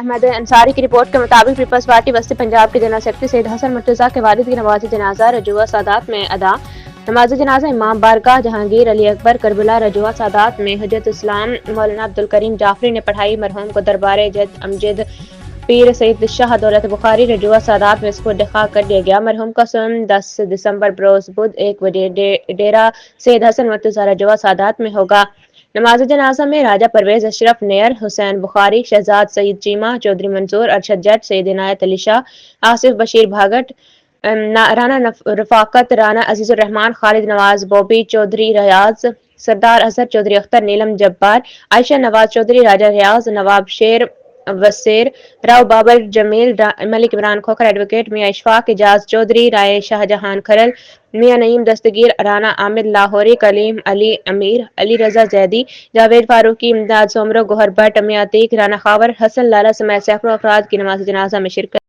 احمد انصاری کی رپورٹ کے مطابق پیپلز پارٹی وسطی پنجاب کے جنرل سیکرٹری سید حسن مرتضیٰ کے والد کی نماز جنازہ رجوع سادات میں ادا۔ نماز جنازہ امام بارگاہ جہانگیر علی اکبر کربلا رجوع سادات میں حجت اسلام مولانا عبدالکریم جعفری نے پڑھائی۔ مرحوم کو دربار جد امجد پیر سید شاہ دولت بخاری رجوع سادات میں سپرد خاک کر دیا گیا۔ مرحوم کا سن 10 دسمبر بروز بدھ 1 بجے ڈیرہ سید حسن مرتضیٰ رجوع سادات میں ہوگا۔ نماز جنازہ میں راجہ پرویز اشرف نیئر، حسین بخاری، شہزاد سعید چیمہ، چودھری منصور ارشد جٹ، سید عنایت علی شاہ، آصف بشیر بھاگٹ، رانا رفاقت، رانا عزیز الرحمان، خالد نواز بوبی، چودھری ریاض، سردار اظہر چودھری اختر، نیلم جبار، عائشہ نواز چودھری، راجہ ریاض، نواب شیر وسیر، راؤ بابر جمیل، ملک عمران کھوکھر، ایڈوکیٹ میاں اشفاق اعجاز چودھری، رائے شاہ جہان کھرل، میاں نعیم دستگیر، رانا عامر لاہوری، کلیم علی امیر، علی رضا زیدی، جاوید فاروقی، امداد سومرو، گوہر بٹ، میاں عتیق، رانا خاور، حسن لالا سمیت سینکڑوں افراد کی نماز جنازہ میں شرکت